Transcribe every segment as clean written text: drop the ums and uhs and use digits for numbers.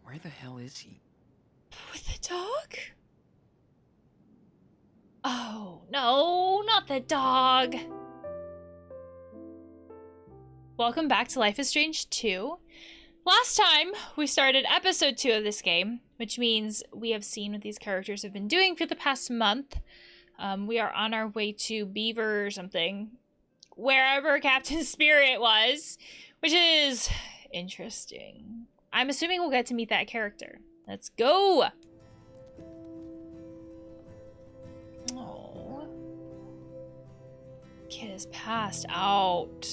Where the hell is he? With the dog? Oh, no, not the dog. Welcome back to Life is Strange 2. Last time, we started episode 2 of this game, which means we have seen what these characters have been doing for the past month. We are on our way to Beaver or something, wherever Captain Spirit was, which is interesting. I'm assuming we'll get to meet that character. Let's go! Oh. Kid is passed out.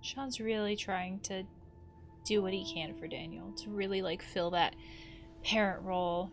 Sean's really trying to do what he can for Daniel, to really like fill that parent role.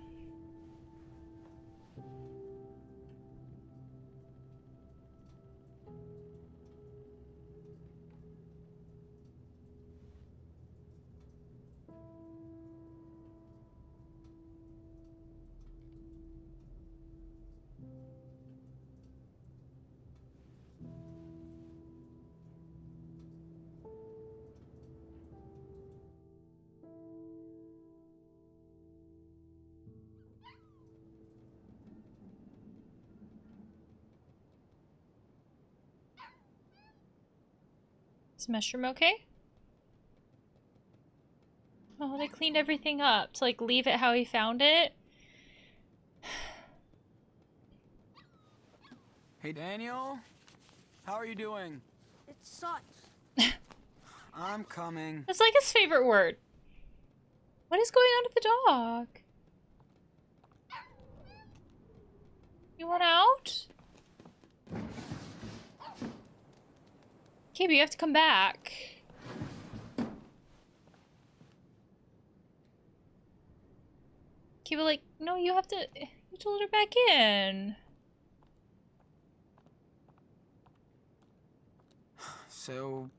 Is Mushroom okay? Oh, they cleaned everything up to like leave it how he found it. Hey, Daniel. How are you doing? It sucks. I'm coming. That's like his favorite word. What is going on with the dog? You want out? Okay, but you have to come back. Okay, but like, no, you have to let her back in. So,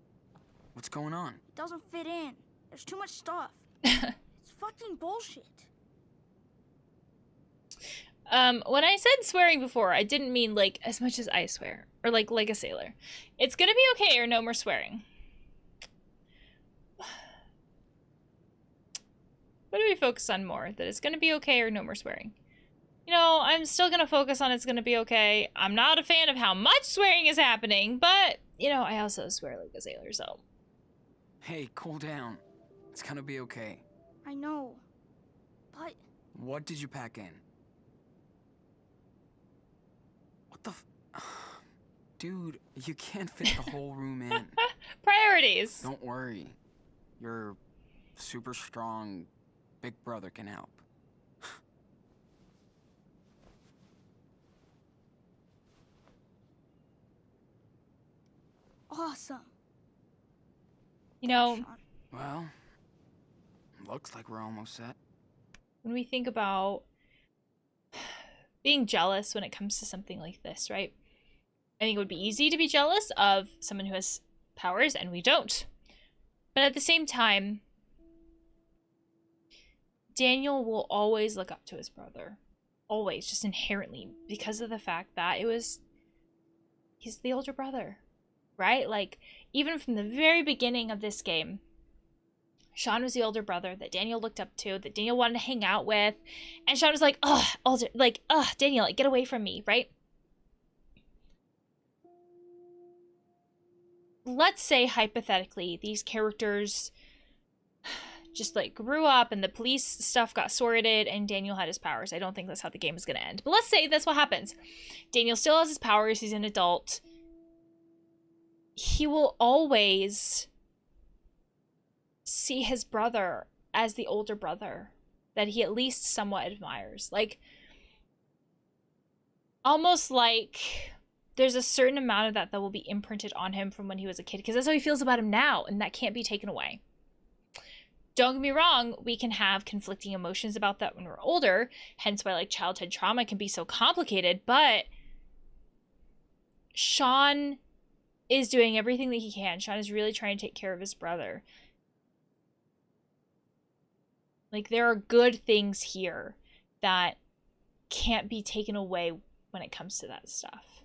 what's going on? It doesn't fit in. There's too much stuff. It's fucking bullshit. When I said swearing before, I didn't mean like as much as I swear. Or like a sailor. It's gonna be okay or no more swearing. What do we focus on more? That it's gonna be okay or no more swearing? You know, I'm still gonna focus on it's gonna be okay. I'm not a fan of how much swearing is happening, but, you know, I also swear like a sailor, so. Hey, cool down. It's gonna be okay. I know. But What did you pack in? What the Dude, you can't fit the whole room in. Priorities. Don't worry. Your super strong big brother can help. awesome. You know, Sean. Well, looks like we're almost set. when we think about being jealous when it comes to something like this, right? I think it would be easy to be jealous of someone who has powers and we don't. But at the same time, Daniel will always look up to his brother. Always, just inherently, because of the fact that he's the older brother, right? Like, even from the very beginning of this game, Sean was the older brother that Daniel looked up to, that Daniel wanted to hang out with. And Sean was like, Daniel, like, get away from me, right? Let's say, hypothetically, these characters just, like, grew up and the police stuff got sorted and Daniel had his powers. I don't think that's how the game is going to end. But let's say that's what happens. Daniel still has his powers. He's an adult. He will always see his brother as the older brother that he at least somewhat admires. Like, almost like there's a certain amount of that that will be imprinted on him from when he was a kid, because that's how he feels about him now, and that can't be taken away. Don't get me wrong, we can have conflicting emotions about that when we're older, hence why like childhood trauma can be so complicated, but Sean is doing everything that he can. Sean is really trying to take care of his brother. Like, there are good things here that can't be taken away when it comes to that stuff.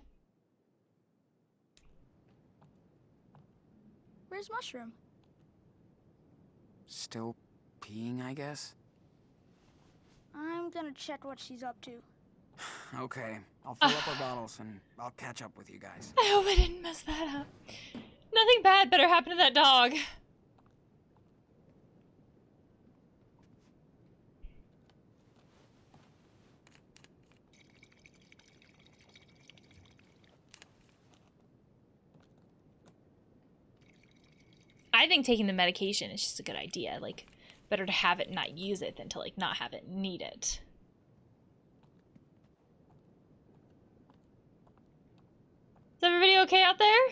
Where's Mushroom? Still peeing, I guess? I'm gonna check what she's up to. Okay, I'll fill up our bottles and I'll catch up with you guys. I hope I didn't mess that up. Nothing bad better happen to that dog. I think taking the medication is just a good idea. Like, better to have it and not use it than to, like, not have it and need it. Is everybody okay out there?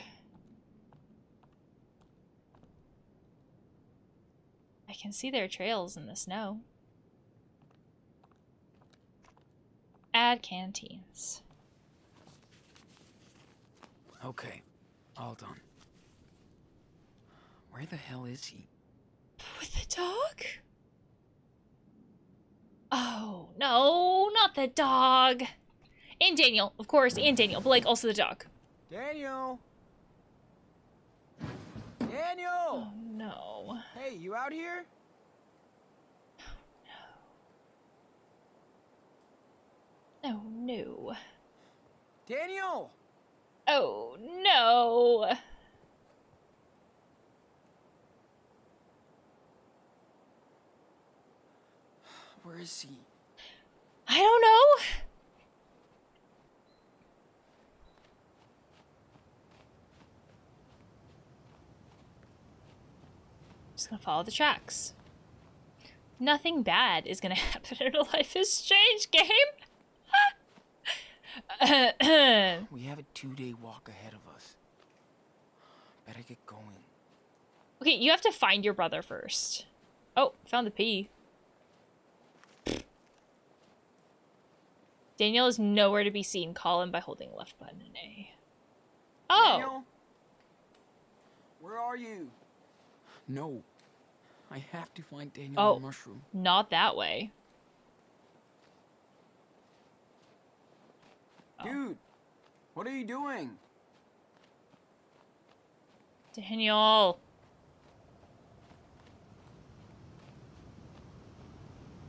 I can see their trails in the snow. Add canteens. Okay, all done. Where the hell is he? With the dog? Oh, no, not the dog. And Daniel, of course, and Daniel, but, like, also the dog. Daniel! Daniel! Oh, no. Hey, you out here? Oh, no. Daniel! Oh, no. Where is he? I don't know. Just gonna follow the tracks. Nothing bad is gonna happen in a Life is Strange game. We have a 2-day walk ahead of us. Better get going. Okay, you have to find your brother first. Oh, found the P. Daniel is nowhere to be seen. Call him by holding left button and A. Oh! Daniel? Where are you? No. I have to find Daniel and Mushroom. Not that way. Dude, what are you doing? Daniel.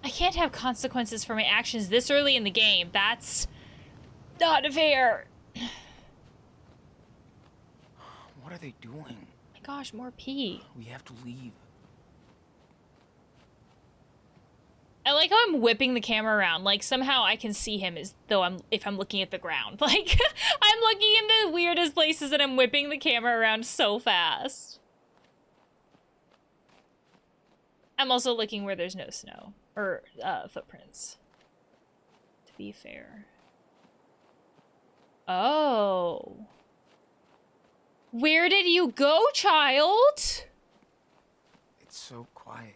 I can't have consequences for my actions this early in the game. That's not fair. What are they doing? My gosh, more pee. We have to leave. I like how I'm whipping the camera around. Like, somehow I can see him as though if I'm looking at the ground. Like, I'm looking in the weirdest places and I'm whipping the camera around so fast. I'm also looking where there's no snow. Or, footprints. To be fair. Oh. Where did you go, child? It's so quiet.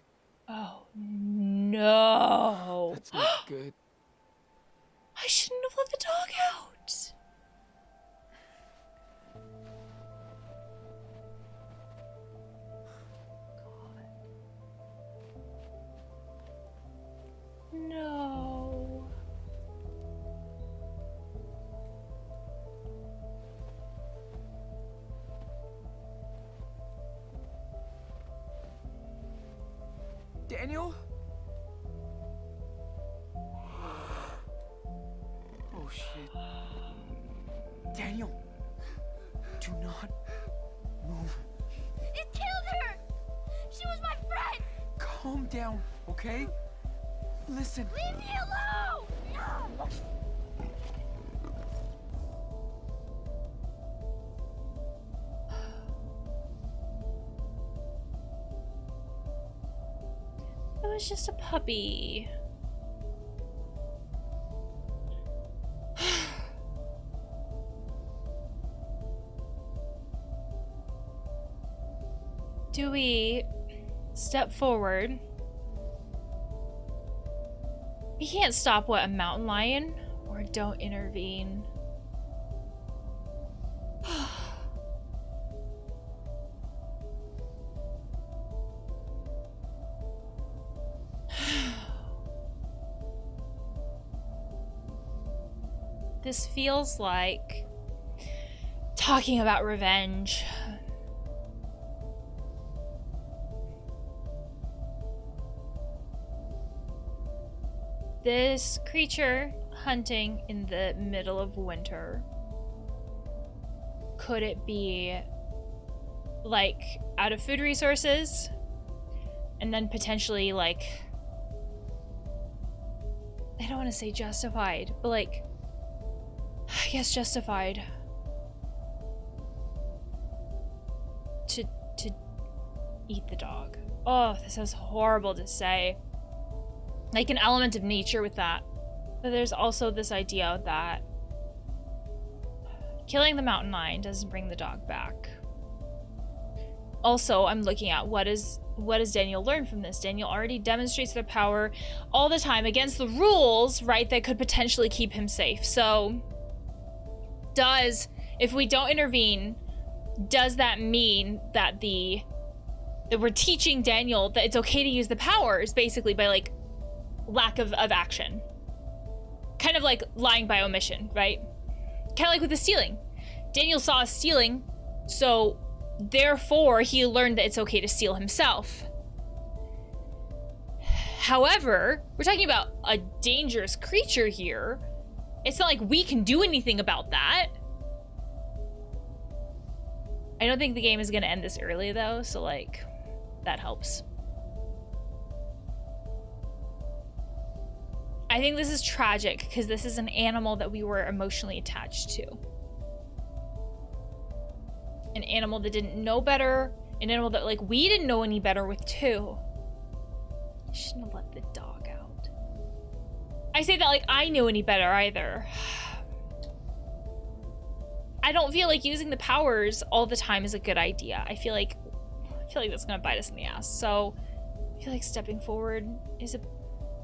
Oh, no. That's not good. I shouldn't have let the dog out. God. No. Daniel? Oh shit. Daniel! Do not move. It killed her! She was my friend! Calm down, okay? Listen. Leave me alone! No! It was just a puppy. Do we step forward? We can't stop, what, a mountain lion? Or don't intervene. This feels like talking about revenge. This creature hunting in the middle of winter. Could it be like out of food resources? And then potentially like, I don't want to say justified, but like, I guess justified to eat the dog. Oh, this is horrible to say. Like an element of nature with that. But there's also this idea that killing the mountain lion doesn't bring the dog back. Also, I'm looking at what does Daniel learn from this? Daniel already demonstrates their power all the time against the rules, right, that could potentially keep him safe. So, if we don't intervene, does that mean that we're teaching Daniel that it's okay to use the powers, basically, by like lack of action? Kind of like lying by omission, right? Kind of like with the stealing. Daniel saw us stealing, so therefore he learned that it's okay to steal himself. However, we're talking about a dangerous creature here. It's not like we can do anything about that. I don't think the game is going to end this early though, so like, that helps. I think this is tragic because this is an animal that we were emotionally attached to. An animal that didn't know better, an animal that like we didn't know any better with too. You shouldn't have let the dog out. I say that like I knew any better either. I don't feel like using the powers all the time is a good idea. I feel like that's gonna bite us in the ass. So I feel like stepping forward is a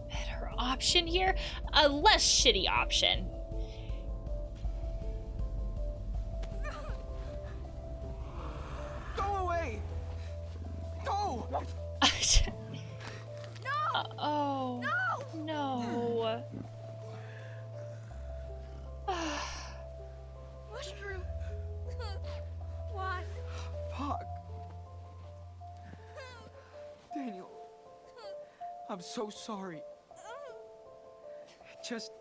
better option here. A less shitty option. Go away! Go! Oh. No. Mushroom. Why? Fuck. Daniel. I'm so sorry. It just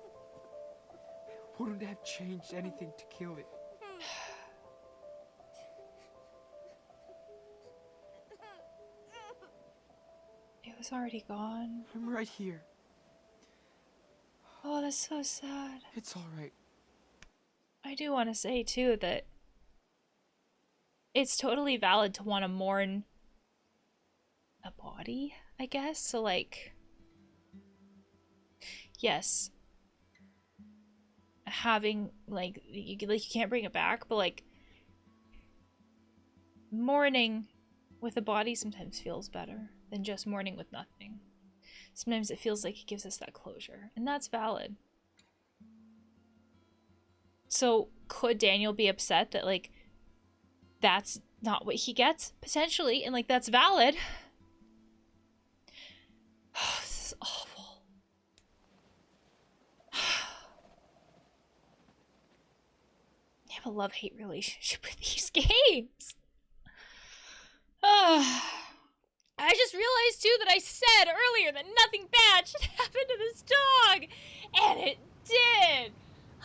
wouldn't have changed anything to kill it. It was already gone. I'm right here. Oh, that's so sad. It's all right. I do want to say too that it's totally valid to want to mourn a body, I guess. So like, yes, having like you can't bring it back, but like mourning with a body sometimes feels better than just mourning with nothing. Sometimes it feels like it gives us that closure, and that's valid. So could Daniel be upset that like that's not what he gets? Potentially, and like that's valid. Oh, this is awful. I have a love-hate relationship with these games. I just realized too that I said earlier that nothing bad should happen to this dog, and it did.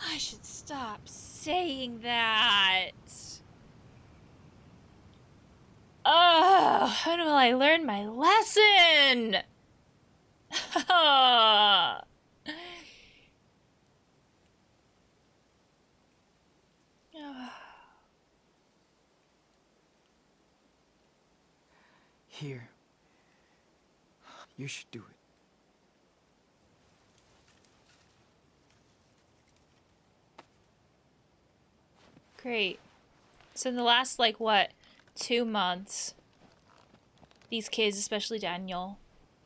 I should stop saying that. Oh, when will I learn my lesson? Here. You should do it. Great. So in the last, like, what, 2 months, these kids, especially Daniel,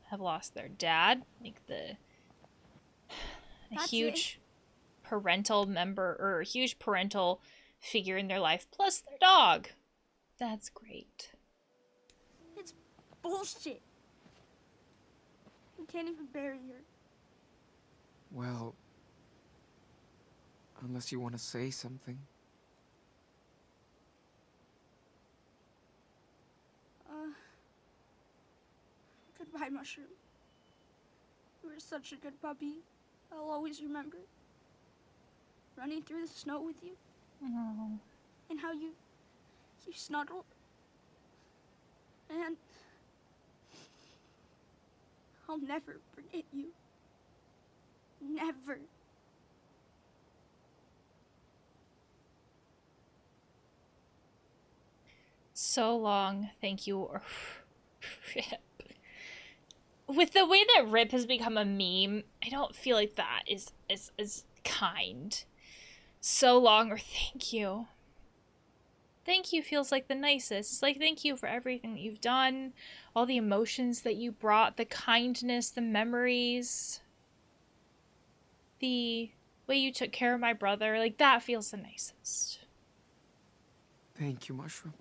have lost their dad, like a That's huge parental member or a huge parental figure in their life, plus their dog. That's great. It's bullshit. We can't even bury her. Well, unless you want to say something. Goodbye, Mushroom. You were such a good puppy. I'll always remember. Running through the snow with you. Oh. And how you snuggled. And I'll never forget you. Never. So long. Thank you. Rip. With the way that Rip has become a meme, I don't feel like that is kind. So long or thank you. Thank you feels like the nicest. It's like thank you for everything that you've done, all the emotions that you brought, the kindness, the memories, the way you took care of my brother. Like that feels the nicest. Thank you, Mushroom,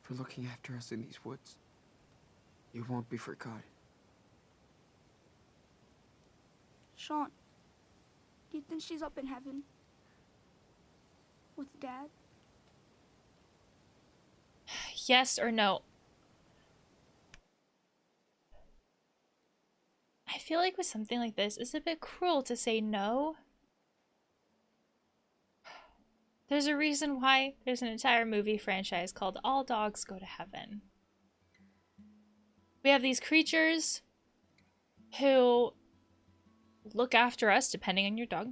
for looking after us in these woods. You won't be forgotten. Sean, do you think she's up in heaven? With Dad? Yes or no? I feel like with something like this, it's a bit cruel to say no. There's a reason why there's an entire movie franchise called All Dogs Go to Heaven. We have these creatures who look after us, depending on your dog,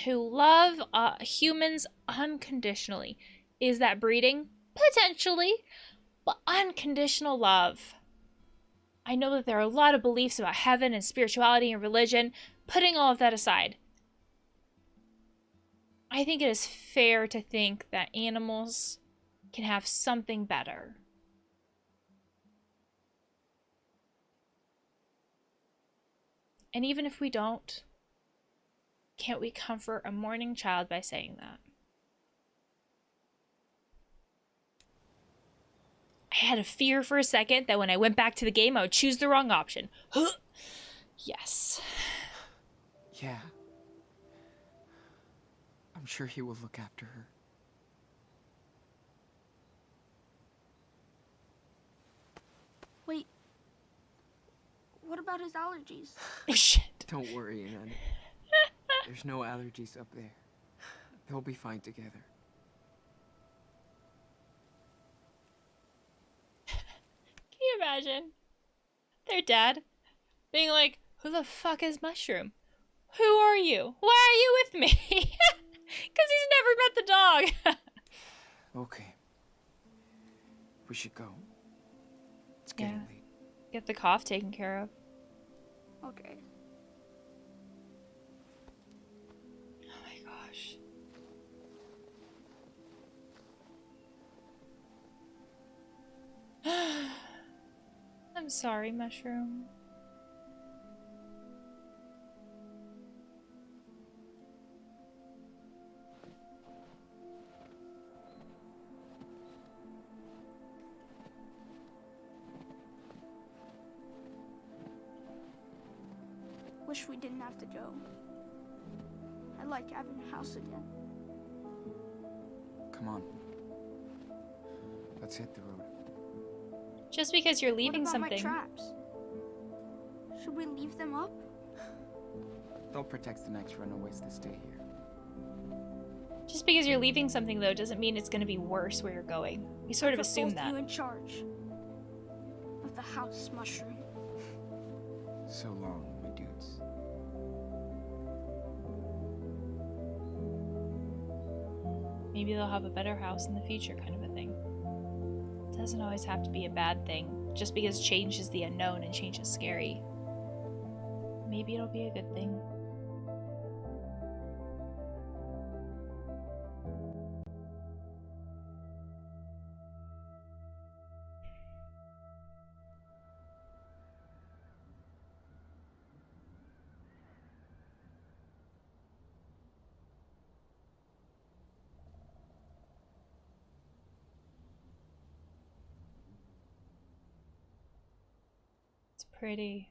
who love humans unconditionally. Is that breeding? Potentially, but unconditional love. I know that there are a lot of beliefs about heaven and spirituality and religion. Putting all of that aside, I think it is fair to think that animals can have something better. And even if we don't, can't we comfort a mourning child by saying that? I had a fear for a second that when I went back to the game, I would choose the wrong option. Yes. Yeah. I'm sure he will look after her. Wait. What about his allergies? Oh, shit. Don't worry, Nani. There's no allergies up there. They'll be fine together. Can you imagine their dad being like, who the fuck is Mushroom? Who are you? Why are you with me? Because he's never met the dog. Okay. We should go. It's getting late. Get the cough taken care of. Okay. Oh my gosh. I'm sorry, Mushroom. Wish we didn't have to go. I like having a house again. Come on. Let's hit the road. Just because you're leaving What about something. my traps? Should we leave them up? They'll protect the next runaways that stay here. Just because you're leaving something, though, doesn't mean it's going to be worse where you're going. We sort of Put assume both that. you in charge of the house, Mushroom. So long, my dudes. Maybe they'll have a better house in the future, kind of a thing. It doesn't always have to be a bad thing. Just because change is the unknown and change is scary. Maybe it'll be a good thing. pretty.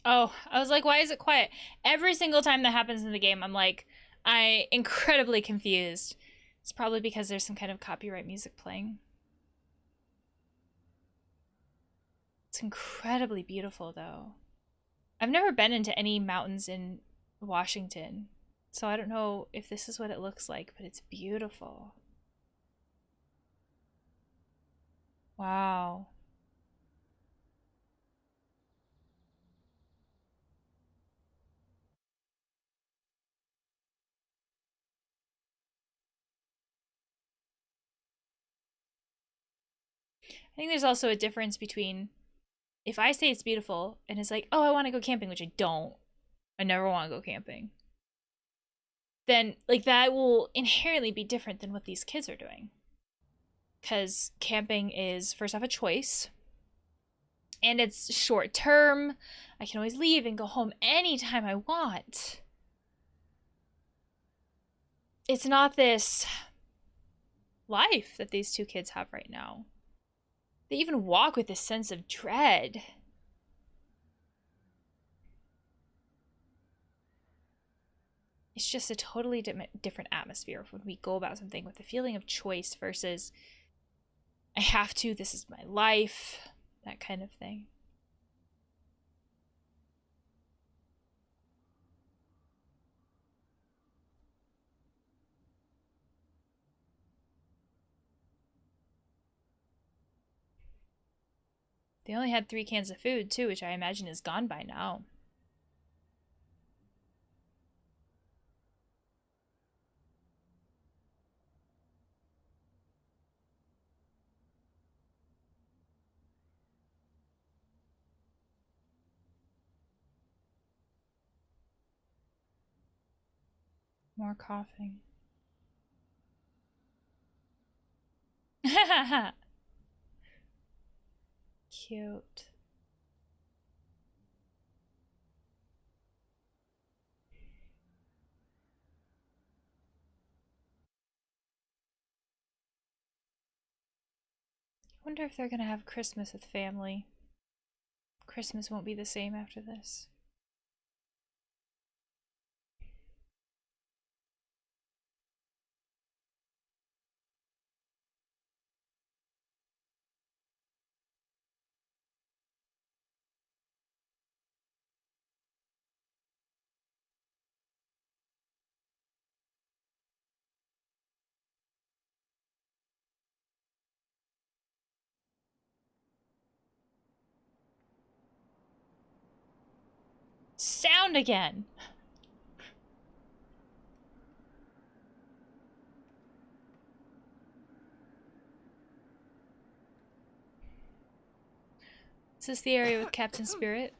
Oh, I was like, why is it quiet? Every single time that happens in the game, I'm incredibly confused. It's probably because there's some kind of copyright music playing. It's incredibly beautiful, though. I've never been into any mountains in Washington, so I don't know if this is what it looks like, but it's beautiful. Wow. I think there's also a difference between if I say it's beautiful and it's like, oh, I want to go camping, which I don't. I never want to go camping. Then, like, that will inherently be different than what these kids are doing. Because camping is, first off, a choice. And it's short term. I can always leave and go home anytime I want. It's not this life that these two kids have right now. They even walk with this sense of dread. It's just a totally different atmosphere when we go about something with a feeling of choice versus I have to, this is my life, that kind of thing. They only had 3 cans of food too, which I imagine is gone by now. More coughing. Cute. I wonder if they're gonna have Christmas with family. Christmas won't be the same after this. Sound again! Is this the area with Captain Spirit?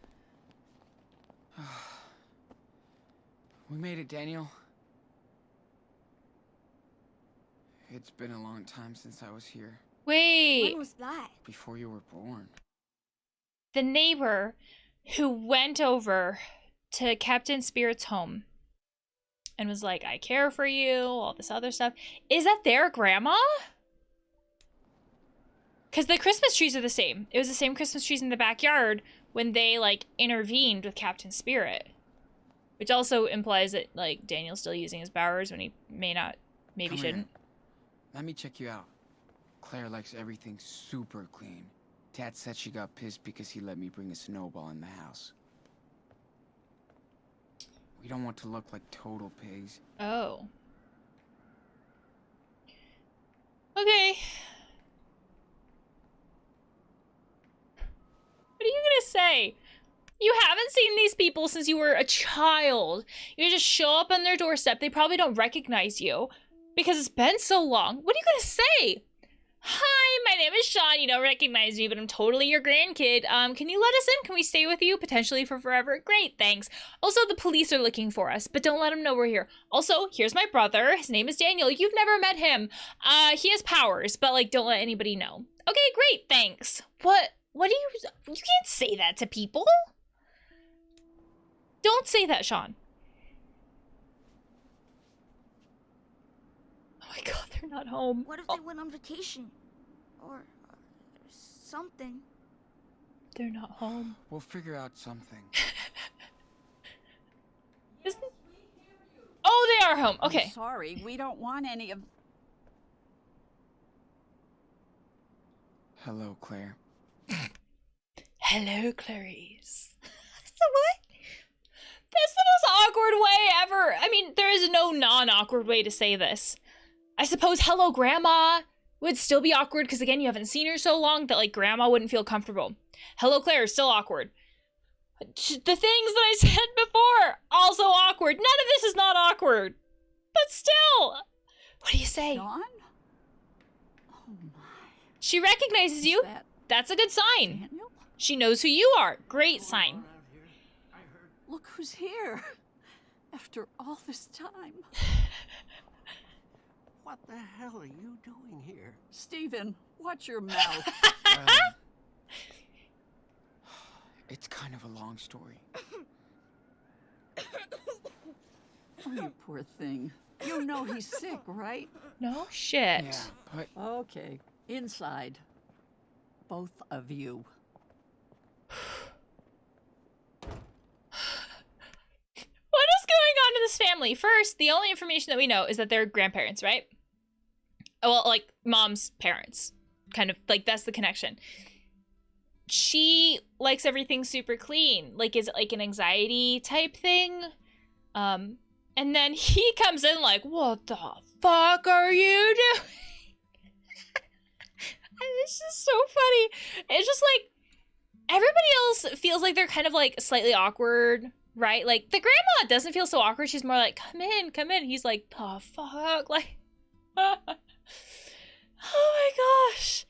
We made it, Daniel. It's been a long time since I was here. Wait! When was that? Before you were born. The neighbor who went over to Captain Spirit's home and was like, I care for you, all this other stuff. Is that their grandma? Because the Christmas trees are the same. It was the same Christmas trees in the backyard when they, like, intervened with Captain Spirit. Which also implies that, like, Daniel's still using his powers when he maybe Come shouldn't. here. Let me check you out. Claire likes everything super clean. Dad said she got pissed because he let me bring a snowball in the house. We don't want to look like total pigs. Oh. Okay. What are you gonna say? You haven't seen these people since you were a child. You just show up on their doorstep. They probably don't recognize you because it's been so long. What are you gonna say? Hi, my name is Sean. You don't recognize me, but I'm totally your grandkid. Can you let us in? Can we stay with you? Potentially for forever? Great, thanks. Also, the police are looking for us, but don't let them know we're here. Also, here's my brother. His name is Daniel. You've never met him. He has powers, but, like, don't let anybody know. Okay, great, thanks. What do you can't say that to people. Don't say that, Sean. not home. What if they went on vacation? Or something. They're not home. We'll figure out something. Isn't... Oh, they are home. Okay. I'm sorry, we don't want any of... Hello, Claire. Hello, Clarice. So what? That's the most awkward way ever. I mean, there is no non-awkward way to say this. I suppose hello, Grandma would still be awkward because, again, you haven't seen her so long that, like, Grandma wouldn't feel comfortable. Hello, Claire is still awkward. The things that I said before, also awkward. None of this is not awkward. But still. What do you say? Sean? Oh my. She recognizes you. That's a good sign. Daniel? She knows who you are. Great sign. Look who's here. After all this time. What the hell are you doing here? Stephen, watch your mouth. It's kind of a long story. Oh, you poor thing. You know he's sick, right? No shit. Yeah, but Okay, inside. Both of you. What is going on in this family? First, the only information that we know is that they're grandparents, right? Well, like, mom's parents. Kind of, like, that's the connection. She likes everything super clean. Like, is it like an anxiety type thing? And then he comes in like, what the fuck are you doing? It's just so funny. It's just like, everybody else feels like they're kind of like slightly awkward, right? Like, the grandma doesn't feel so awkward. She's more like, come in, come in. He's like, the fuck? Like, oh my gosh.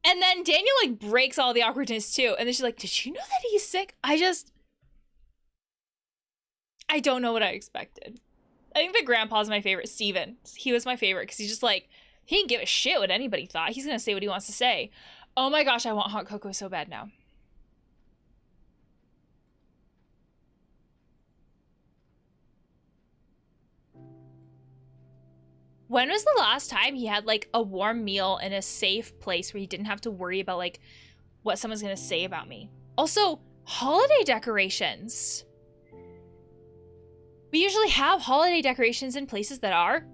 And then Daniel, like, breaks all the awkwardness, too. And then she's like, did you know that he's sick? I don't know what I expected. I think the grandpa's my favorite. Steven. He was my favorite because he's just like, he didn't give a shit what anybody thought. He's going to say what he wants to say. Oh my gosh, I want hot cocoa so bad now. When was the last time he had, like, a warm meal in a safe place where he didn't have to worry about, like, what someone's gonna say about me? Also, holiday decorations. We usually have holiday decorations in places that are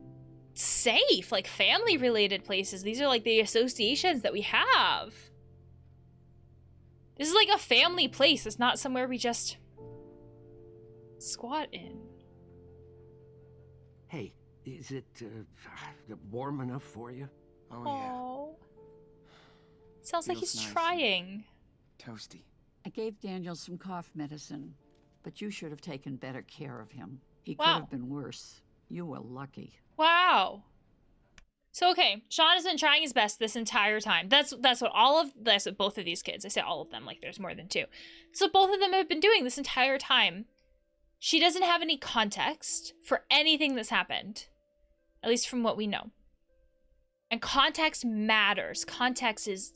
safe, like family-related places. These are, like, the associations that we have. This is, like, a family place. It's not somewhere we just squat in. Hey, is it warm enough for you? oh yeah, Oh. Sounds like Feels he's nice. trying. toasty. I gave Daniel some cough medicine, but you should have taken better care of him. He could Wow. have been worse. You were lucky. Wow. So okay, Sean has been trying his best this entire time. That's what both of these kids. I say all of them, like there's more than two. So both of them have been doing this entire time. She doesn't have any context for anything that's happened, at least from what we know. And context matters. Context is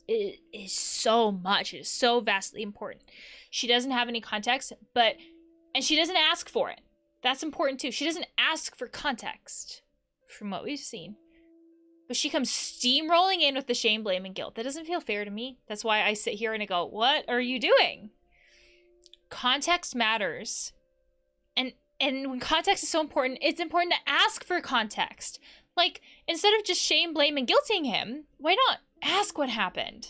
so much. It is so vastly important. She doesn't have any context, and she doesn't ask for it. That's important too. She doesn't ask for context from what we've seen. But she comes steamrolling in with the shame, blame, and guilt. That doesn't feel fair to me. That's why I sit here and I go, what are you doing? Context matters. And when context is so important, it's important to ask for context. Like, instead of just shame, blame, and guilting him, why not ask what happened?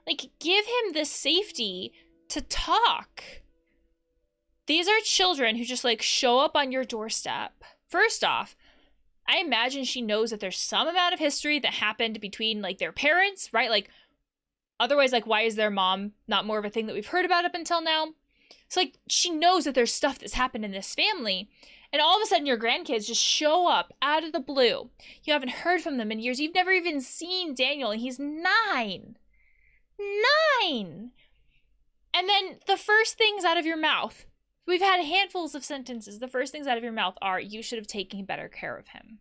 Like, give him the safety to talk. These are children who just, like, show up on your doorstep. First off, I imagine she knows that there's some amount of history that happened between, like, their parents, right? Like, otherwise, like, why is their mom not more of a thing that we've heard about up until now? So, like, she knows that there's stuff that's happened in this family. And all of a sudden, your grandkids just show up out of the blue. You haven't heard from them in years. You've never even seen Daniel, and he's 9. 9! And then the first things out of your mouth, we've had handfuls of sentences. The first things out of your mouth are, you should have taken better care of him.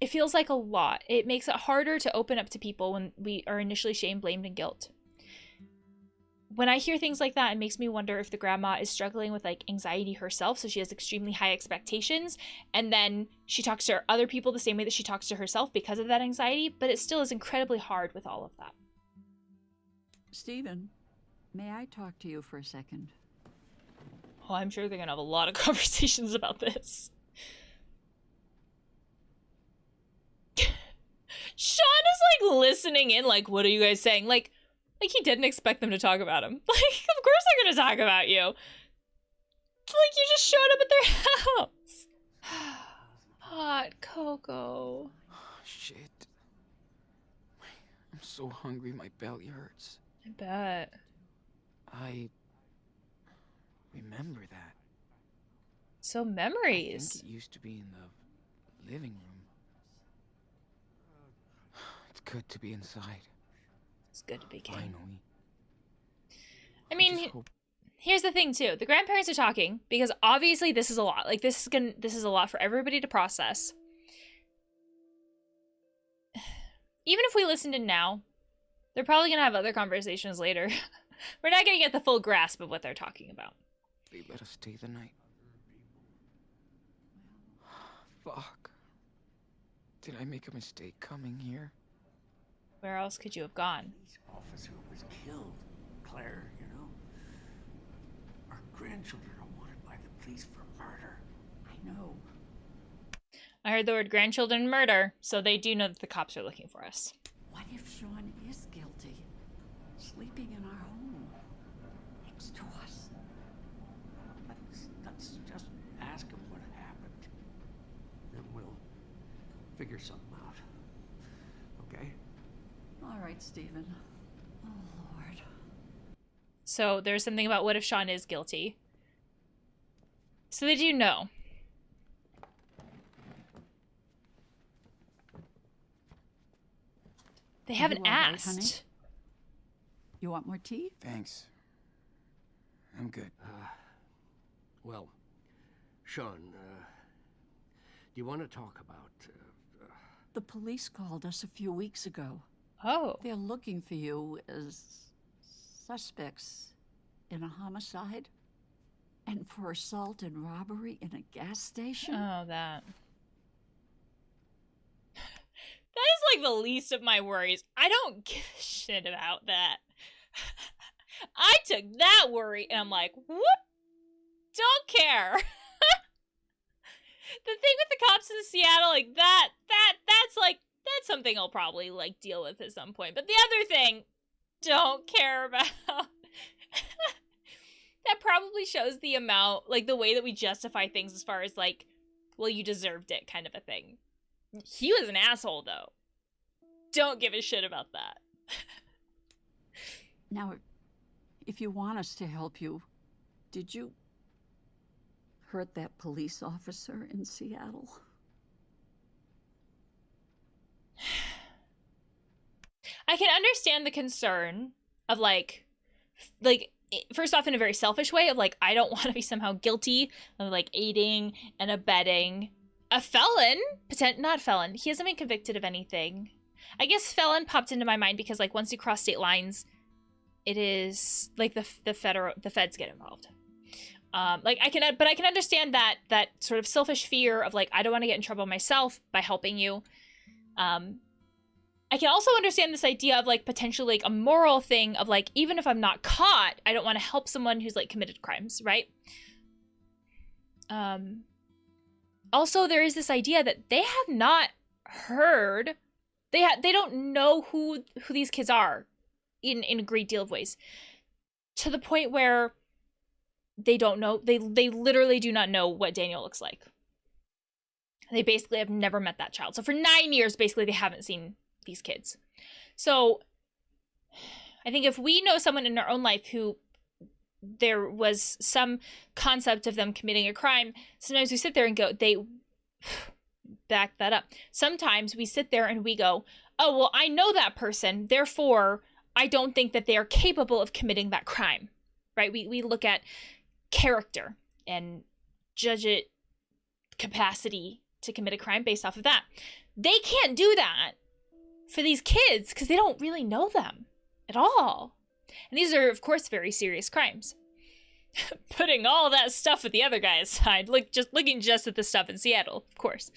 It feels like a lot. It makes it harder to open up to people when we are initially shame, blamed, and guilt. when I hear things like that, it makes me wonder if the grandma is struggling with like anxiety herself, so she has extremely high expectations, and then she talks to other people the same way that she talks to herself because of that anxiety, but it still is incredibly hard with all of that. Stephen, may I talk to you for a second? Oh, I'm sure they're gonna have a lot of conversations about this. Sean is like listening in, like, what are you guys saying? Like he didn't expect them to talk about him. Like, of course they're gonna talk about you. Like, you just showed up at their house. Hot cocoa. Oh, shit. I'm so hungry, my belly hurts. I bet. I remember that. So I memories. think it used to be in the living room. It's good to be inside. It's good to be king. Finally. I mean, just hope- here's the thing too. The grandparents are talking because obviously this is a lot. Like this is a lot for everybody to process. Even if we listened in now, they're probably gonna have other conversations later. We're not gonna get the full grasp of what they're talking about. They let us stay the night. Fuck. Did I make a mistake coming here? Where else could you have gone? Police officer was killed, Claire, you know. Our grandchildren are wanted by the police for murder. I know. I heard the word grandchildren and murder, so they do know that the cops are looking for us. What if Sean is guilty? Sleeping in our home. Next to us. Let's just ask him what happened. Then we'll figure something out. Okay? All right, Stephen. Oh, Lord. So there's something about what if Sean is guilty. So they do know. They haven't you all right, asked. honey? You want more tea? Thanks. I'm good. Well, Sean, do you want to talk about... The police called us a few weeks ago. Oh. They're looking for you as suspects in a homicide and for assault and robbery in a gas station. Oh, that. That is like the least of my worries. I don't give a shit about that. I took that worry and I'm like, whoop, don't care. The thing with the cops in Seattle, like that's something I'll probably like deal with at some point. But the other thing, don't care about. That probably shows the amount, like the way that we justify things as far as like, well, you deserved it kind of a thing. He was an asshole though. Don't give a shit about that. Now, if you want us to help you, did you hurt that police officer in Seattle? I can understand the concern of like first off, in a very selfish way of like, I don't want to be somehow guilty of like aiding and abetting a felon, not felon. He hasn't been convicted of anything. I guess felon popped into my mind because like once you cross state lines, it is like the feds get involved. But I can understand that sort of selfish fear of like, I don't want to get in trouble myself by helping you. I can also understand this idea of like potentially like a moral thing of like, even if I'm not caught, I don't want to help someone who's like committed crimes, right? Also, there is this idea that they have not heard, they don't know who these kids are in a great deal of ways, to the point where they don't know, they literally do not know what Daniel looks like. They basically have never met that child. So for 9 years, basically, they haven't seen these kids. So I think if we know someone in our own life who there was some concept of them committing a crime, sometimes we sit there and go, they back that up. Sometimes we sit there and we go, oh, well, I know that person, therefore I don't think that they are capable of committing that crime, right? We look at character and judge it capacity to commit a crime based off of that. They can't do that for these kids because they don't really know them at all. And these are, of course, very serious crimes. Putting all that stuff with the other guy aside, looking just at the stuff in Seattle, of course.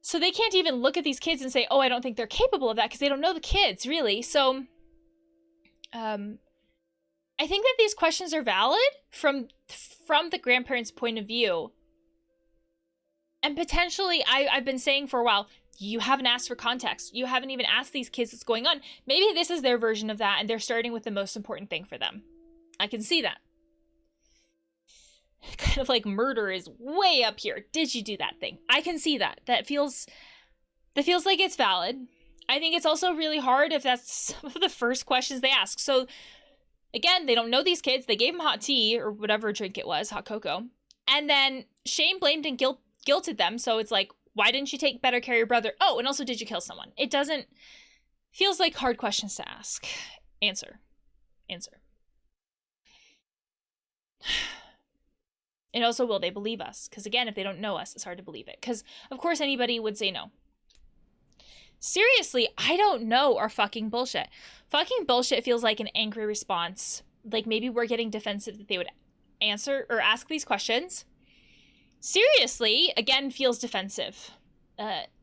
So they can't even look at these kids and say, oh, I don't think they're capable of that, because they don't know the kids, really. So I think that these questions are valid from the grandparents' point of view. And potentially, I've been saying for a while, you haven't asked for context. You haven't even asked these kids what's going on. Maybe this is their version of that, and they're starting with the most important thing for them. I can see that. Kind of like murder is way up here. Did you do that thing? I can see that. That feels like it's valid. I think it's also really hard if that's some of the first questions they ask. So again, they don't know these kids. They gave them hot tea or whatever drink it was, hot cocoa. And then shame, blamed, and guilted them. So it's like, why didn't you take better care of your brother? Oh, and also, did you kill someone? It feels like hard questions to ask. Answer. And also, will they believe us? Because again, if they don't know us, it's hard to believe it. Because, of course, anybody would say no. Seriously, I don't know are fucking bullshit. Fucking bullshit feels like an angry response. Like maybe we're getting defensive that they would answer or ask these questions. Seriously, again, feels defensive.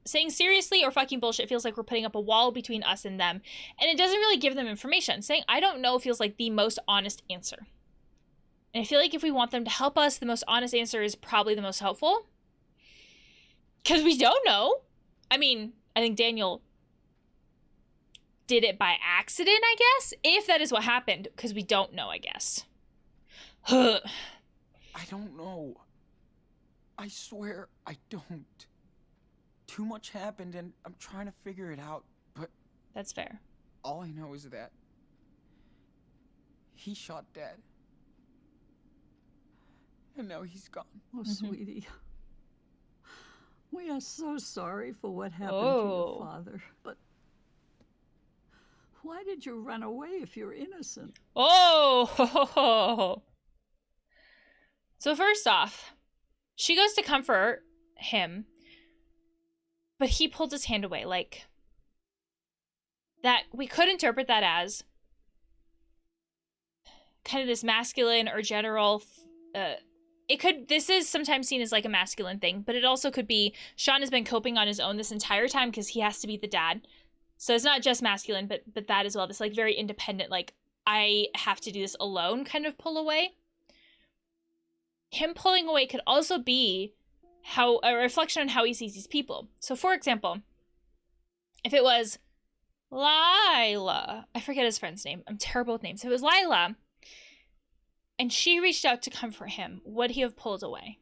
Saying seriously or fucking bullshit feels like we're putting up a wall between us and them. And it doesn't really give them information. Saying I don't know feels like the most honest answer. And I feel like if we want them to help us, the most honest answer is probably the most helpful. Because we don't know. I mean, I think Daniel did it by accident, I guess. If that is what happened. Because we don't know, I guess. I don't know. I swear I don't. Too much happened and I'm trying to figure it out, but... That's fair. All I know is that... he shot Dad. And now he's gone. Oh, sweetie. We are so sorry for what happened to your father. But why did you run away if you're innocent? Oh! So first off, she goes to comfort him, but he pulled his hand away. Like, that, we could interpret that as kind of this masculine or general... this is sometimes seen as like a masculine thing, but it also could be Sean has been coping on his own this entire time because he has to be the dad. So it's not just masculine, but that as well. This like very independent, like I have to do this alone kind of pull away. Him pulling away could also be a reflection on how he sees these people. So for example, if it was Lila, I forget his friend's name. I'm terrible with names. If it was Lila, and she reached out to comfort him, would he have pulled away?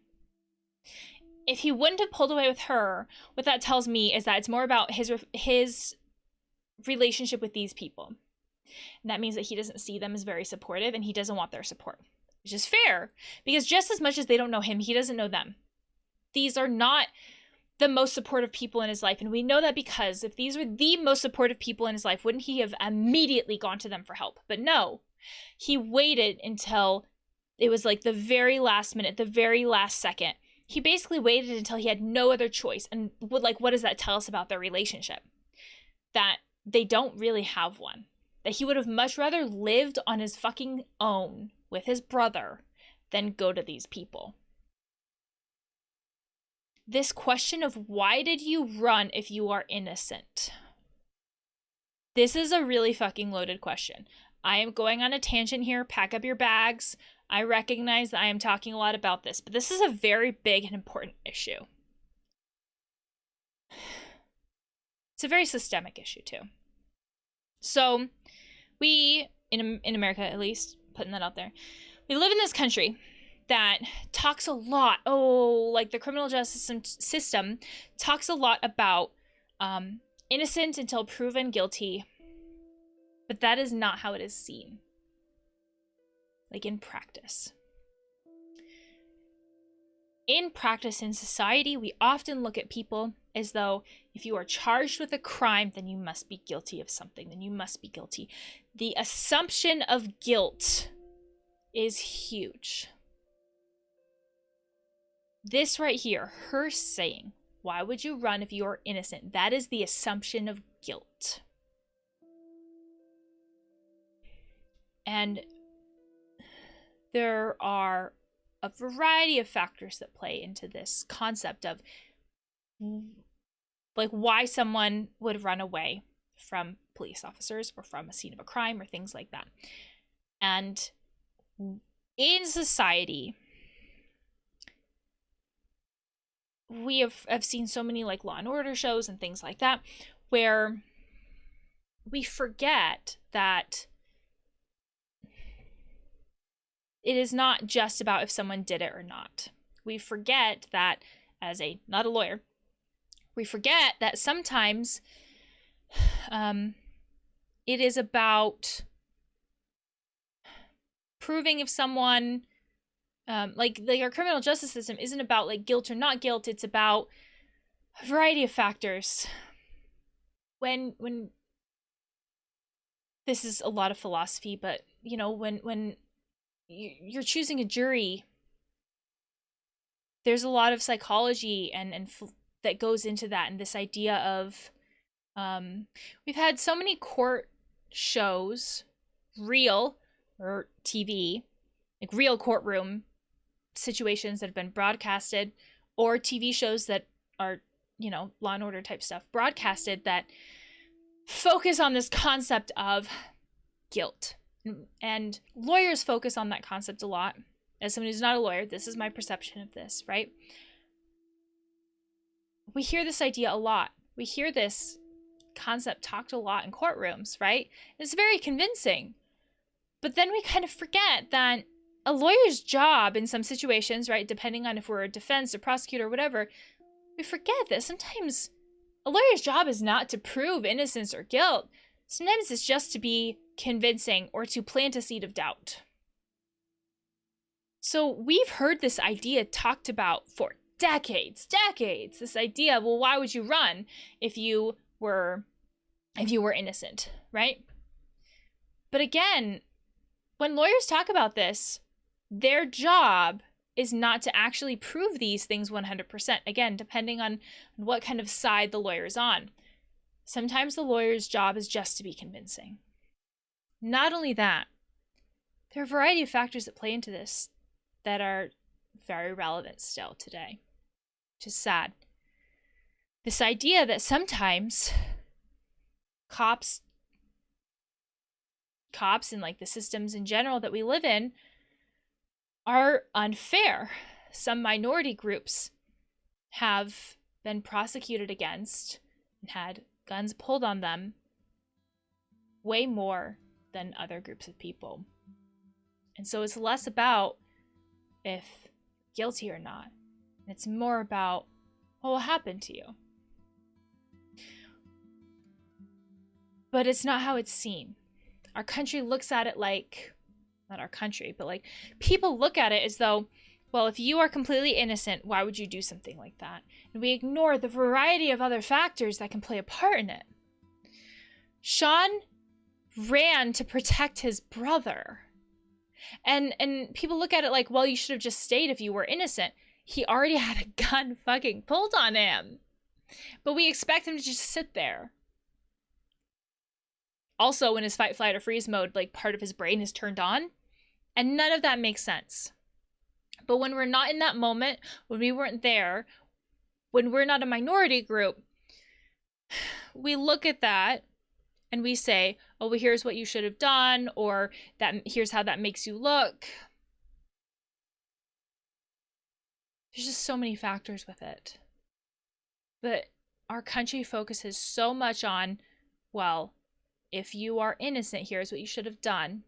If he wouldn't have pulled away with her, what that tells me is that it's more about his relationship with these people. And that means that he doesn't see them as very supportive and he doesn't want their support. Which is fair, because just as much as they don't know him, he doesn't know them. These are not the most supportive people in his life. And we know that because if these were the most supportive people in his life, wouldn't he have immediately gone to them for help? But no. He waited until it was like the very last minute, the very last second. He basically waited until he had no other choice. And what does that tell us about their relationship? That they don't really have one. That he would have much rather lived on his fucking own with his brother than go to these people. This question of why did you run if you are innocent? This is a really fucking loaded question. I am going on a tangent here. Pack up your bags. I recognize that I am talking a lot about this, but this is a very big and important issue. It's a very systemic issue, too. So, we, in America at least, putting that out there, we live in this country that talks a lot, like the criminal justice system talks a lot about innocent until proven guilty. But that is not how it is seen. Like in practice. In practice in society, we often look at people as though if you are charged with a crime, then you must be guilty of something. Then you must be guilty. The assumption of guilt is huge. This right here, her saying, why would you run if you are innocent? That is the assumption of guilt. And there are a variety of factors that play into this concept of like why someone would run away from police officers or from a scene of a crime or things like that. And in society, we have seen so many like Law and Order shows and things like that where we forget that it is not just about if someone did it or not. We forget that, not a lawyer, we forget that sometimes it is about proving if someone, like our criminal justice system isn't about like guilt or not guilt. It's about a variety of factors. When this is a lot of philosophy, but you know, when you're choosing a jury, there's a lot of psychology and that goes into that, and this idea of we've had so many court shows, real or TV, like real courtroom situations that have been broadcasted, or TV shows that are, you know, Law and Order type stuff broadcasted that focus on this concept of guilt. And lawyers focus on that concept a lot. As someone who's not a lawyer, this is my perception of this, right? We hear this idea a lot. We hear this concept talked a lot in courtrooms, right? It's very convincing. But then we kind of forget that a lawyer's job in some situations, right, depending on if we're a defense, a prosecutor, whatever, we forget that sometimes a lawyer's job is not to prove innocence or guilt. Sometimes it's just to be convincing or to plant a seed of doubt. So we've heard this idea talked about for decades, this idea of, well, why would you run if you were innocent, right? But again, when lawyers talk about this, their job is not to actually prove these things 100%. Again, depending on what kind of side the lawyer is on. Sometimes the lawyer's job is just to be convincing. Not only that, there are a variety of factors that play into this that are very relevant still today, which is sad. This idea that sometimes cops and like the systems in general that we live in are unfair. Some minority groups have been prosecuted against and had guns pulled on them way more than other groups of people. And so it's less about if guilty or not. It's more about what will happen to you. But it's not how it's seen. Our country looks at it like, not our country, but like people look at it as though, well, if you are completely innocent, why would you do something like that? And we ignore the variety of other factors that can play a part in it. Sean ran to protect his brother. And people look at it like, well, you should have just stayed if you were innocent. He already had a gun fucking pulled on him. But we expect him to just sit there. Also, in his fight, flight, or freeze mode, like part of his brain is turned on. And none of that makes sense. But when we're not in that moment, when we weren't there, when we're not a minority group, we look at that and we say, oh, well, here's what you should have done, or that here's how that makes you look. There's just so many factors with it. But our country focuses so much on, well, if you are innocent, here's what you should have done.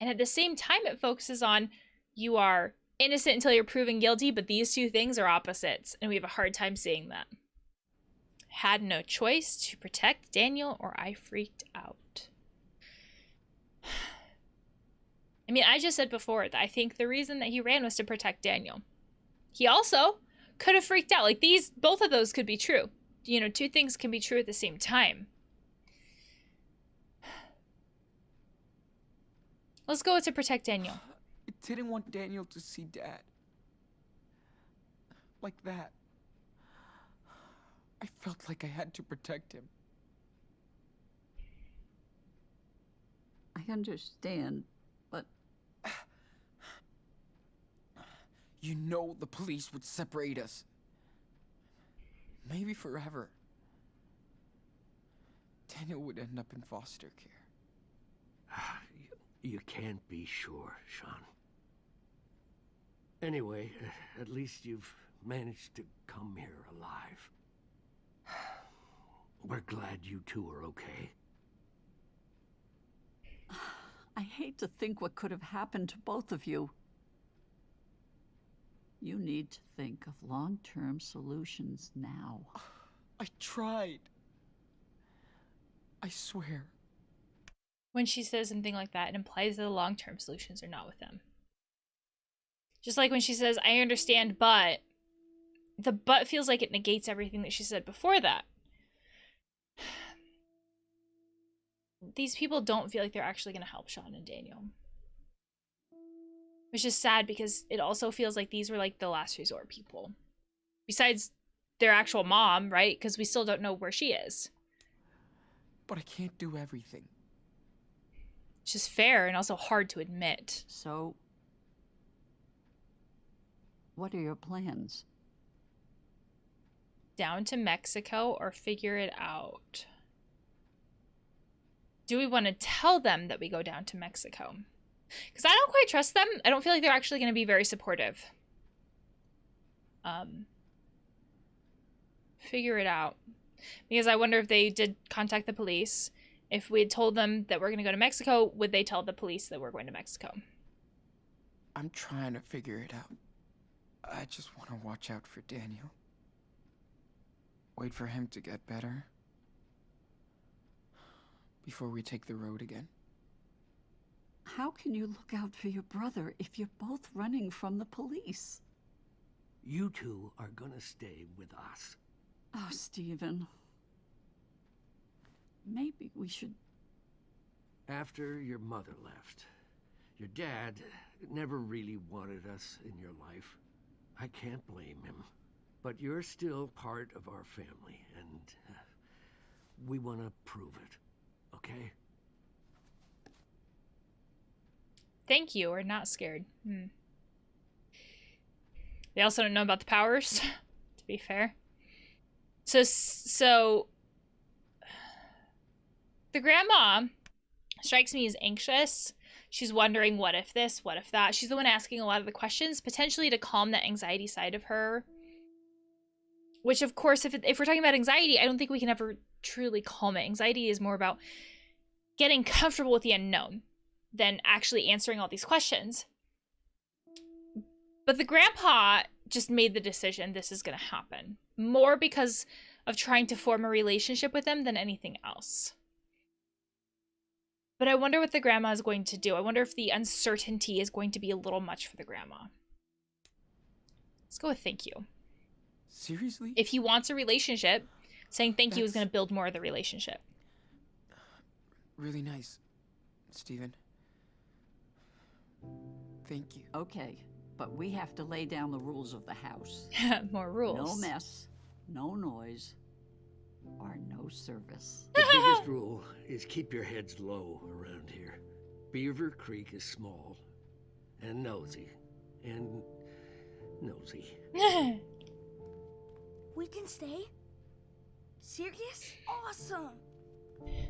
And at the same time, it focuses on you are innocent until you're proven guilty, but these two things are opposites, and we have a hard time seeing that. Had no choice to protect Daniel, or I freaked out. I mean, I just said before that I think the reason that he ran was to protect Daniel. He also could have freaked out. Like both of those could be true. You know, two things can be true at the same time. Let's go with to protect Daniel. I didn't want Daniel to see Dad. Like that. I felt like I had to protect him. I I understand, but You know the police would separate us. Maybe forever. Daniel would end up in foster care. You can't be sure, Sean. Anyway, at least you've managed to come here alive. We're glad you two are okay. I hate to think what could have happened to both of you. You need to think of long-term solutions now. I tried. I swear. When she says something like that, it implies that the long-term solutions are not with them. Just like when she says, I understand, but the but feels like it negates everything that she said before that. These people don't feel like they're actually going to help Sean and Daniel. Which is sad because it also feels like these were like the last resort people. Besides their actual mom, right? Because we still don't know where she is. But I can't do everything. It's just fair and also hard to admit. So, what are your plans? Down to Mexico or figure it out? Do we want to tell them that we go down to Mexico? Because I don't quite trust them. I don't feel like they're actually going to be very supportive. Figure it out. Because I wonder if they did contact the police. If we had told them that we're going to go to Mexico, would they tell the police that we're going to Mexico? I'm trying to figure it out. I just want to watch out for Daniel. Wait for him to get better. Before we take the road again. How can you look out for your brother if you're both running from the police? You two are gonna stay with us. Oh, Stephen. Maybe we should... After your mother left, your dad never really wanted us in your life. I can't blame him. But you're still part of our family, and we want to prove it, okay? Thank you. We're not scared. They also don't know about the powers, to be fair. So the grandma strikes me as anxious. She's wondering, what if this, what if that? She's the one asking a lot of the questions, potentially to calm that anxiety side of her. Which, of course, if we're talking about anxiety, I don't think we can ever truly calm it. Anxiety is more about getting comfortable with the unknown than actually answering all these questions. But the grandpa just made the decision this is going to happen. More because of trying to form a relationship with them than anything else. But I wonder what the grandma is going to do. I wonder if the uncertainty is going to be a little much for the grandma. Let's go with thank you. Seriously? If he wants a relationship, saying thank you is going to build more of the relationship. Really nice, Stephen. Thank you. Okay, but we have to lay down the rules of the house. More rules. No mess, no noise, or no service. The biggest rule is keep your heads low around here. Beaver Creek is small and nosy. And nosy. We can stay? Serious? Awesome!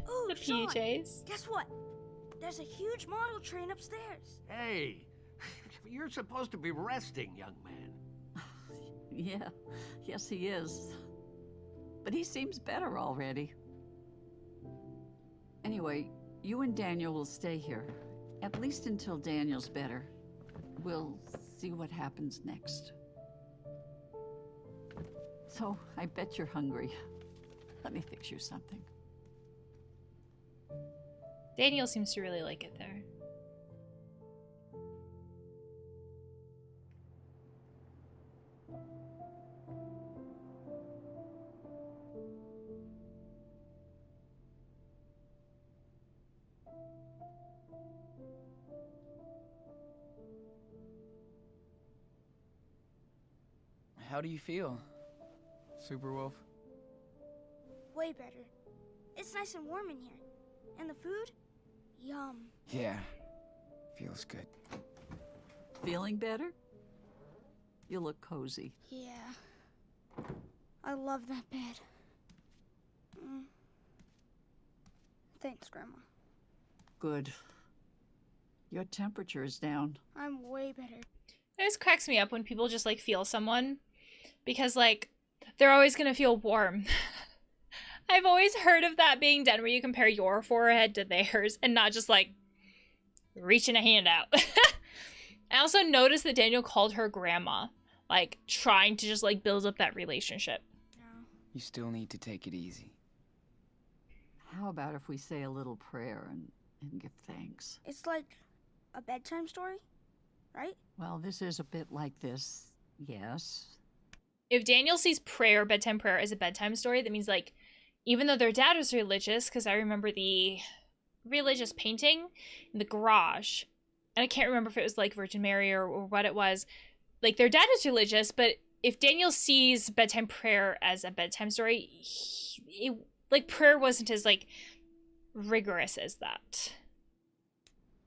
Ooh, The Sean, PJs. guess what? There's a huge model train upstairs. Hey, you're supposed to be resting, young man. Yeah, yes he is. But he seems better already. Anyway, you and Daniel will stay here. At least until Daniel's better. We'll see what happens next. So, I bet you're hungry. Let me fix you something. Daniel seems to really like it there. How do you feel, Superwolf? Way better. It's nice and warm in here. And the food? Yum. Yeah. Feels good. Feeling better? You look cozy. Yeah. I love that bed. Thanks, Grandma. Good. Your temperature is down. I'm way better. It always cracks me up when people just like feel someone because like they're always gonna feel warm. I've always heard of that being done where you compare your forehead to theirs and not just like reaching a hand out. I also noticed that Daniel called her grandma, like trying to just like build up that relationship. No. You still need to take it easy. How about if we say a little prayer and give thanks? It's like a bedtime story, right? Well, this is a bit like this, yes. If Daniel sees bedtime prayer as a bedtime story, that means like, even though their dad was religious, because I remember the religious painting in the garage, and I can't remember if it was like Virgin Mary or what it was, like their dad is religious, but if Daniel sees bedtime prayer as a bedtime story, like prayer wasn't as like rigorous as that.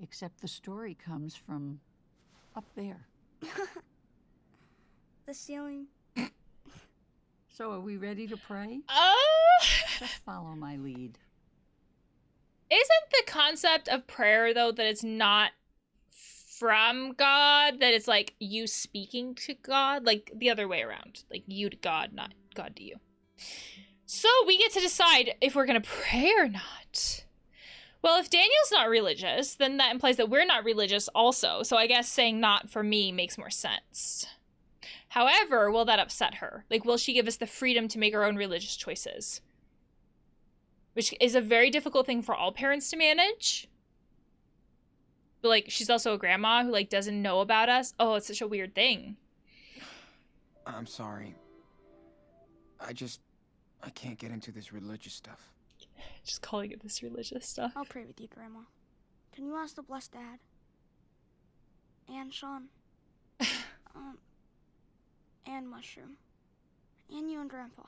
Except the story comes from up there. The ceiling. So are we ready to pray? Just follow my lead. Isn't the concept of prayer though that it's not from God, that it's like you speaking to God, like the other way around, like you to God, not God to you? So we get to decide if we're gonna pray or not. Well, if Daniel's not religious, then that implies that we're not religious also. So I guess saying not for me makes more sense. However, will that upset her? Like, will she give us the freedom to make our own religious choices? Which is a very difficult thing for all parents to manage. But, like, she's also a grandma who, like, doesn't know about us. Oh, it's such a weird thing. I'm sorry. I can't get into this religious stuff. Just calling it this religious stuff. I'll pray with you, Grandma. Can you ask the blessed Dad? And Sean. And Mushroom. And you and Grandpa.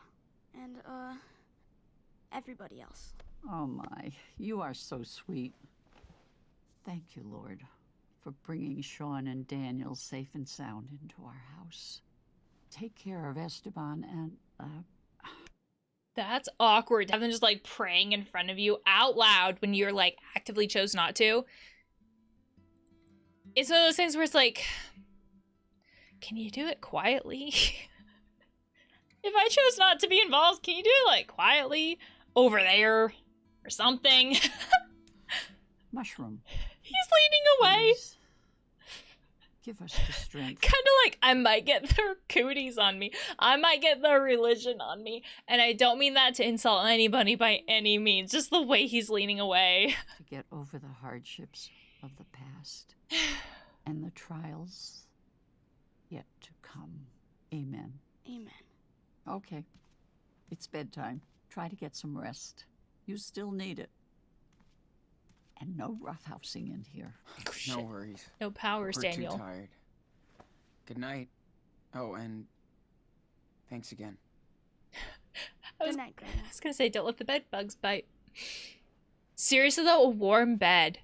And, everybody else. Oh my, you are so sweet. Thank you, Lord, for bringing Sean and Daniel safe and sound into our house. Take care of Esteban and, That's awkward. To have them just, like, praying in front of you out loud when you're, like, actively chose not to. It's one of those things where it's like, can you do it quietly? If I chose not to be involved, can you do it, like, quietly over there or something? Mushroom. He's leaning away. Please. Give us the strength. Kind of like, I might get the cooties on me. I might get the religion on me. And I don't mean that to insult anybody by any means. Just the way he's leaning away. To get over the hardships of the past and the trials yet to come. Amen. Amen. Okay. It's bedtime. Try to get some rest. You still need it. And no roughhousing in here. Oh, shit. No worries. No powers, We're Daniel. too tired. Good night. Oh, and thanks again. Good night, Grandma. I was gonna say, don't let the bed bugs bite. Seriously though, a warm bed.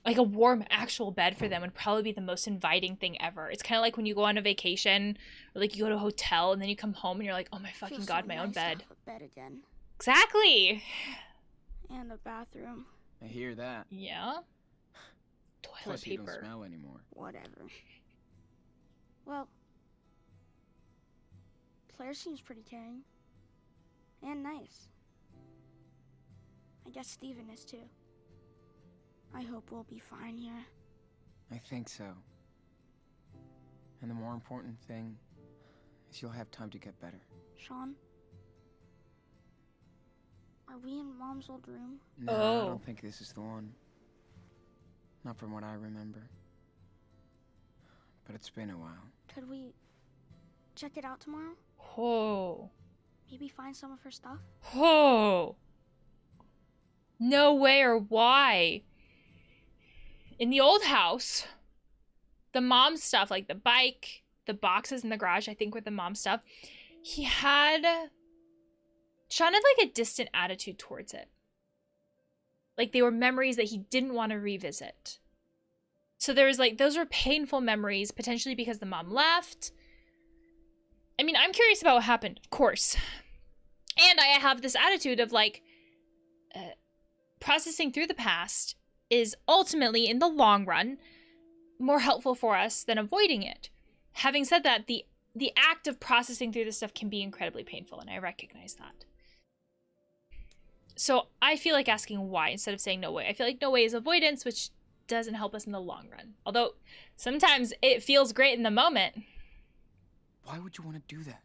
Like a warm actual bed for them would probably be the most inviting thing ever. It's kind of like when you go on a vacation or like you go to a hotel and then you come home and you're like, oh my fucking Feels God, so my own nice to bed. have a bed again. Exactly. And a bathroom. I hear that. Yeah. Toilet Plus you don't paper. smell anymore. Whatever. Well, Claire seems pretty caring. And nice. I guess Steven is too. I hope we'll be fine here. I think so. And the more important thing is you'll have time to get better. Sean? Are we in Mom's old room? No, I Oh. don't think this is the one. Not from what I remember. But it's been a while. Could we check it out tomorrow? Oh. Maybe find some of her stuff? Oh. No way or why. In the old house, the mom stuff, like the bike, the boxes in the garage, I think were the mom stuff, Sean had like a distant attitude towards it. Like they were memories that he didn't want to revisit. So there was like, those were painful memories, potentially because the mom left. I mean, I'm curious about what happened, of course. And I have this attitude of like, processing through the past is ultimately, in the long run, more helpful for us than avoiding it. Having said that, the act of processing through this stuff can be incredibly painful, and I recognize that. So I feel like asking why instead of saying no way. I feel like no way is avoidance, which doesn't help us in the long run. Although sometimes it feels great in the moment. Why would you want to do that?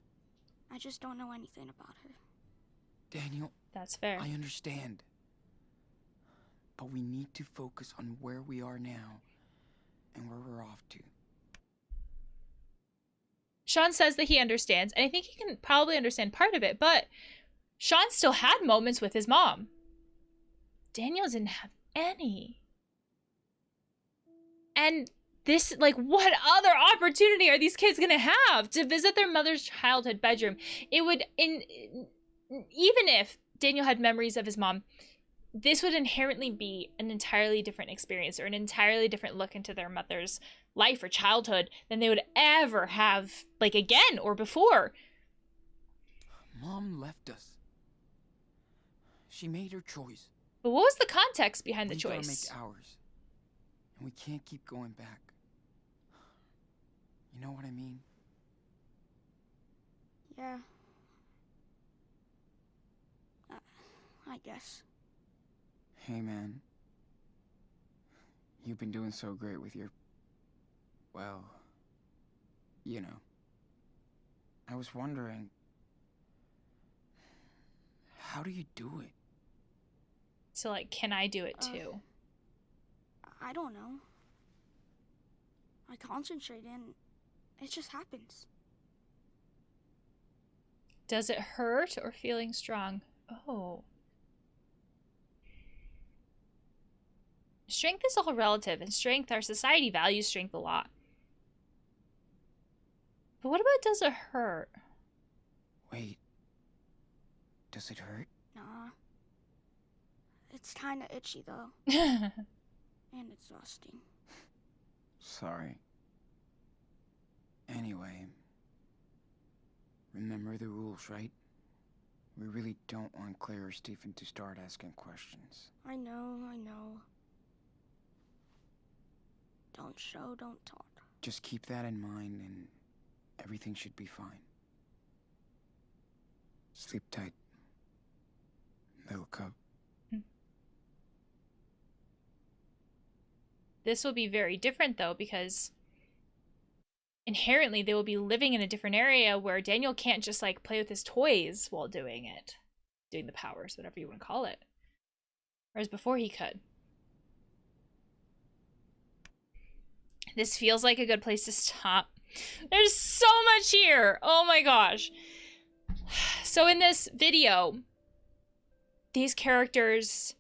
I just don't know anything about her. Daniel, That's fair. I understand. But we need to focus on where we are now and where we're off to. Sean says that he understands, and I think he can probably understand part of it, but Sean still had moments with his mom. Daniel didn't have any. And this, like, what other opportunity are these kids gonna have to visit their mother's childhood bedroom? It would, even if Daniel had memories of his mom, this would inherently be an entirely different experience or an entirely different look into their mother's life or childhood than they would ever have, like, again or before. Mom left us. She made her choice. But what was the context behind the We choice? gotta make ours. And we can't keep going back. You know what I mean? Yeah. I guess. Hey, man. You've been doing so great with your... well... you know. I was wondering... how do you do it? So, like, can I do it too? I don't know. I concentrate and it just happens. Does it hurt or feeling strong? Oh. Strength is all relative, and strength, our society values strength a lot. But what about does it hurt? Wait. Does it hurt? Nah. It's kinda itchy though. And exhausting. Sorry. Anyway. Remember the rules, right? We really don't want Claire or Stephen to start asking questions. I know. Don't show, don't talk. Just keep that in mind and everything should be fine. Sleep tight. Little cub. This will be very different, though, because inherently they will be living in a different area where Daniel can't just, like, play with his toys while doing it. Doing the powers, whatever you want to call it. Whereas before he could. This feels like a good place to stop. There's so much here! Oh my gosh. So in this video, these characters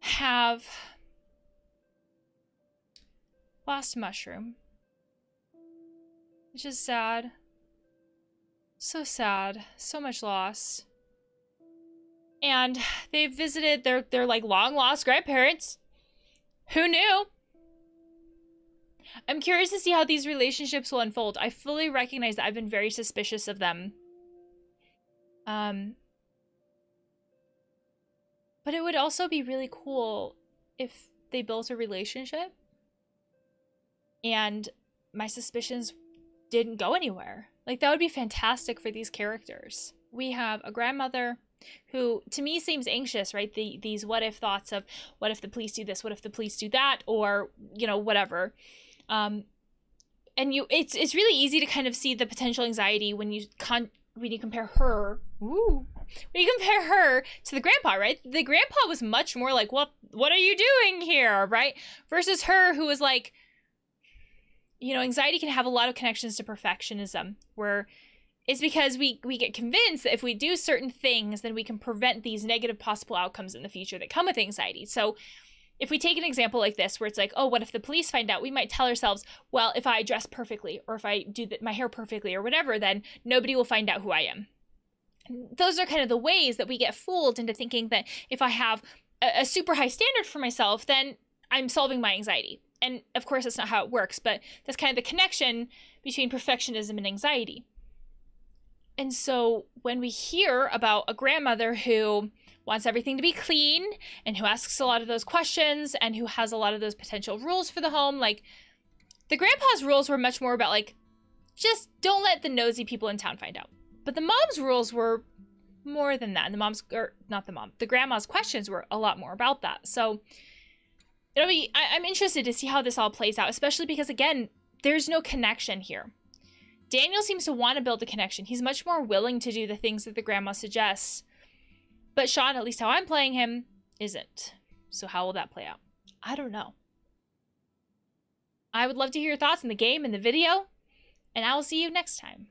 have lost Mushroom, which is sad. So sad. So much loss. And they've visited their like long lost grandparents. Who knew? I'm curious to see how these relationships will unfold. I fully recognize that I've been very suspicious of them. But it would also be really cool if they built a relationship and my suspicions didn't go anywhere. Like, that would be fantastic for these characters. We have a grandmother who, to me, seems anxious, right? These what if thoughts of, what if the police do this? What if the police do that? Or, you know, whatever. And it's really easy to kind of see the potential anxiety when you compare her. Ooh. When you compare her to the grandpa, right? The grandpa was much more like, what are you doing here, right? Versus her, who was like, you know, anxiety can have a lot of connections to perfectionism, where it's because we get convinced that if we do certain things, then we can prevent these negative possible outcomes in the future that come with anxiety. So if we take an example like this, where it's like, oh, what if the police find out? We might tell ourselves, well, if I dress perfectly, or if I do my hair perfectly, or whatever, then nobody will find out who I am. Those are kind of the ways that we get fooled into thinking that if I have a super high standard for myself, then I'm solving my anxiety. And of course, that's not how it works, but that's kind of the connection between perfectionism and anxiety. And so when we hear about a grandmother who wants everything to be clean and who asks a lot of those questions and who has a lot of those potential rules for the home, like, the grandpa's rules were much more about, like, just don't let the nosy people in town find out. But the mom's rules were more than that. And the grandma's questions were a lot more about that. So I'm interested to see how this all plays out, especially because, again, there's no connection here. Daniel seems to want to build a connection. He's much more willing to do the things that the grandma suggests. But Sean, at least how I'm playing him, isn't. So how will that play out? I don't know. I would love to hear your thoughts on the game and the video, and I will see you next time.